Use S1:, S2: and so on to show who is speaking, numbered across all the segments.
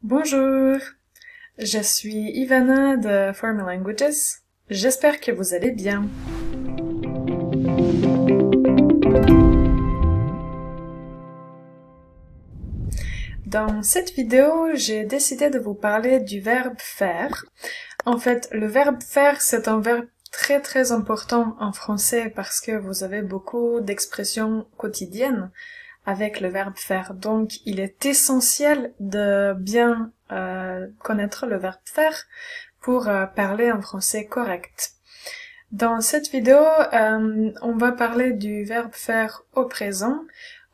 S1: Bonjour, je suis Ivana de Formal Languages. J'espère que vous allez bien. Dans cette vidéo, j'ai décidé de vous parler du verbe faire. En fait, le verbe faire, c'est un verbe très important en français parce que vous avez beaucoup d'expressions quotidiennes avec le verbe faire. Donc, il est essentiel de bien connaître le verbe faire pour parler un français correct. Dans cette vidéo, on va parler du verbe faire au présent,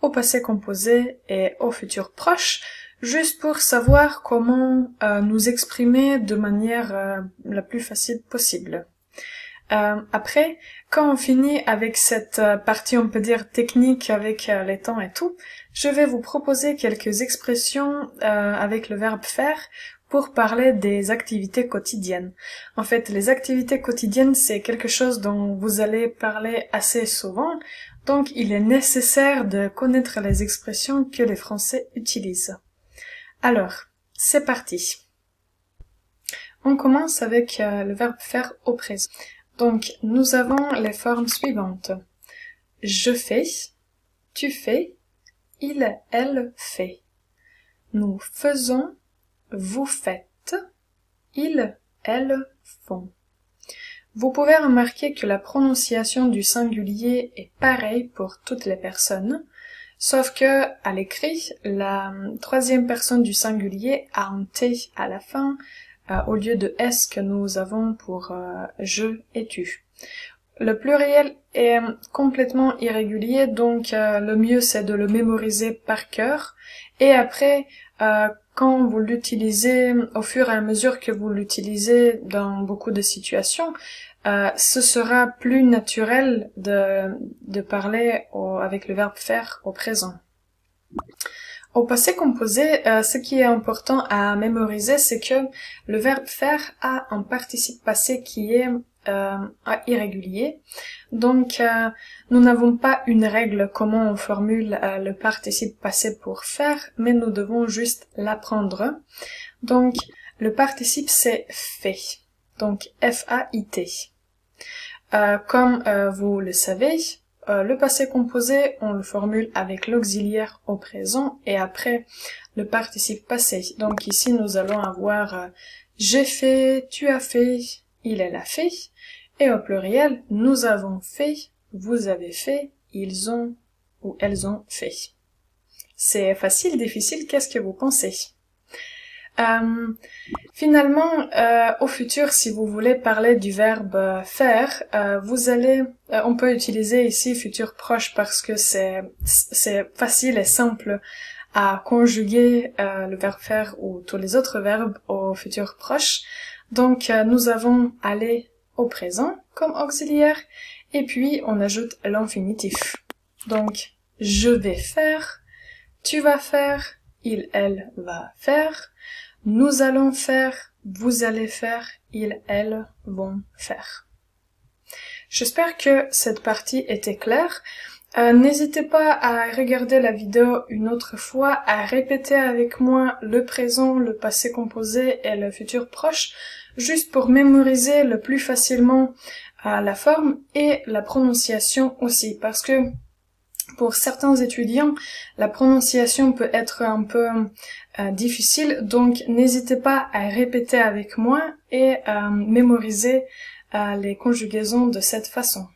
S1: au passé composé et au futur proche, juste pour savoir comment nous exprimer de manière la plus facile possible. Après, quand on finit avec cette partie, on peut dire, technique avec les temps et tout, je vais vous proposer quelques expressions avec le verbe faire pour parler des activités quotidiennes. En fait, les activités quotidiennes, c'est quelque chose dont vous allez parler assez souvent, donc il est nécessaire de connaître les expressions que les Français utilisent. Alors, c'est parti. On commence avec le verbe faire au présent. Donc, nous avons les formes suivantes. Je fais, tu fais, il, elle fait. Nous faisons, vous faites, ils, elles font. Vous pouvez remarquer que la prononciation du singulier est pareille pour toutes les personnes, sauf que, à l'écrit, la troisième personne du singulier a un T à la fin, au lieu de S que nous avons pour je et tu. Le pluriel est complètement irrégulier, donc le mieux c'est de le mémoriser par cœur, et après, quand vous l'utilisez, au fur et à mesure que vous l'utilisez dans beaucoup de situations, ce sera plus naturel de parler avec le verbe faire au présent. Au passé composé, ce qui est important à mémoriser, c'est que le verbe faire a un participe passé qui est irrégulier. Donc, nous n'avons pas une règle comment on formule le participe passé pour faire, mais nous devons juste l'apprendre. Donc, le participe c'est fait. Donc, F-A-I-T. Comme vous le savez, le passé composé, on le formule avec l'auxiliaire au présent et après le participe passé. Donc ici, nous allons avoir j'ai fait, tu as fait, il, elle a fait. Et au pluriel, nous avons fait, vous avez fait, ils ont ou elles ont fait. C'est facile, difficile, qu'est-ce que vous pensez? Finalement, au futur, si vous voulez parler du verbe faire, on peut utiliser ici futur proche parce que c'est facile et simple à conjuguer le verbe faire ou tous les autres verbes au futur proche. Donc, nous avons aller au présent comme auxiliaire et puis on ajoute l'infinitif. Donc, je vais faire, tu vas faire, il, elle va faire. Nous allons faire, vous allez faire, ils, elles vont faire. J'espère que cette partie était claire. N'hésitez pas à regarder la vidéo une autre fois, à répéter avec moi le présent, le passé composé et le futur proche, juste pour mémoriser le plus facilement la forme et la prononciation aussi, parce que pour certains étudiants, la prononciation peut être un peu difficile, donc n'hésitez pas à répéter avec moi et mémoriser les conjugaisons de cette façon.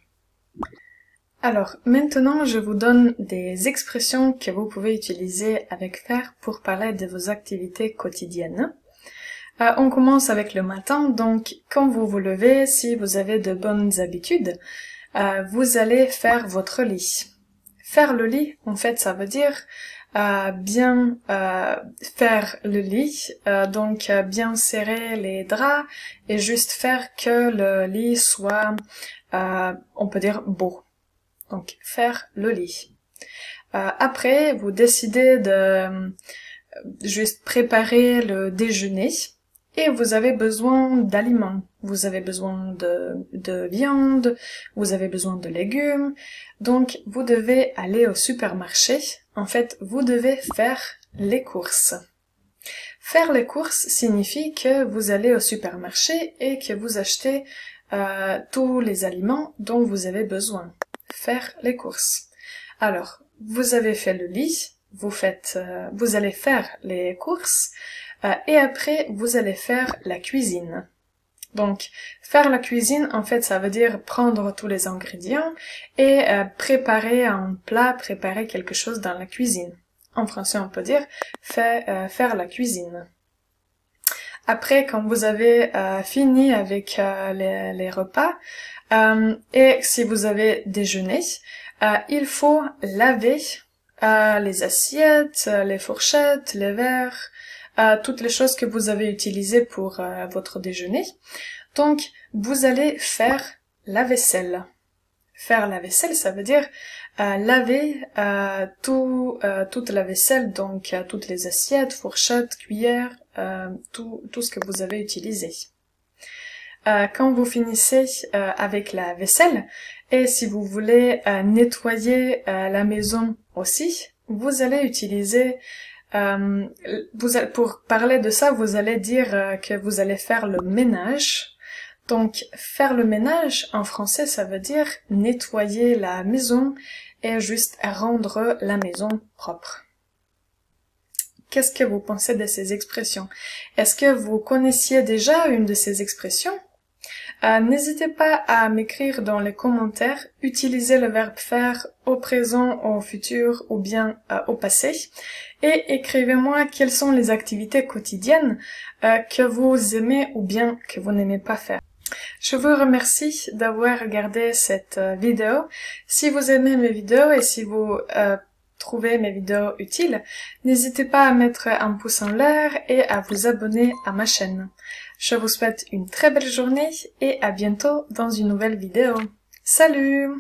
S1: Alors, maintenant, je vous donne des expressions que vous pouvez utiliser avec faire pour parler de vos activités quotidiennes. On commence avec le matin, donc quand vous vous levez, si vous avez de bonnes habitudes, vous allez faire votre lit. Faire le lit, en fait, ça veut dire bien faire le lit, donc bien serrer les draps et juste faire que le lit soit, on peut dire, beau. Donc, faire le lit. Après, vous décidez de juste préparer le déjeuner et vous avez besoin d'aliments. Vous avez besoin de viande, vous avez besoin de légumes, donc vous devez aller au supermarché. En fait, vous devez faire les courses. Faire les courses signifie que vous allez au supermarché et que vous achetez tous les aliments dont vous avez besoin. Faire les courses. Alors, vous avez fait le lit, vous allez faire les courses et après vous allez faire la cuisine. Donc, faire la cuisine, en fait, ça veut dire prendre tous les ingrédients et préparer un plat, préparer quelque chose dans la cuisine. En français, on peut dire faire la cuisine. Après, quand vous avez fini avec les repas, et si vous avez déjeuné, il faut laver les assiettes, les fourchettes, les verres, toutes les choses que vous avez utilisées pour votre déjeuner. Donc, vous allez faire la vaisselle. Faire la vaisselle, ça veut dire laver toute la vaisselle, donc toutes les assiettes, fourchettes, cuillères, tout ce que vous avez utilisé. Quand vous finissez avec la vaisselle, et si vous voulez nettoyer la maison aussi, vous allez utiliser pour parler de ça, vous allez dire que vous allez faire le ménage. Donc, faire le ménage, en français, ça veut dire nettoyer la maison et juste rendre la maison propre. Qu'est-ce que vous pensez de ces expressions? Est-ce que vous connaissiez déjà une de ces expressions? N'hésitez pas à m'écrire dans les commentaires, utilisez le verbe faire au présent, au futur ou bien au passé. Et écrivez-moi quelles sont les activités quotidiennes que vous aimez ou bien que vous n'aimez pas faire. Je vous remercie d'avoir regardé cette vidéo. Si vous aimez mes vidéos et si vous trouvez mes vidéos utiles, n'hésitez pas à mettre un pouce en l'air et à vous abonner à ma chaîne. Je vous souhaite une très belle journée et à bientôt dans une nouvelle vidéo. Salut!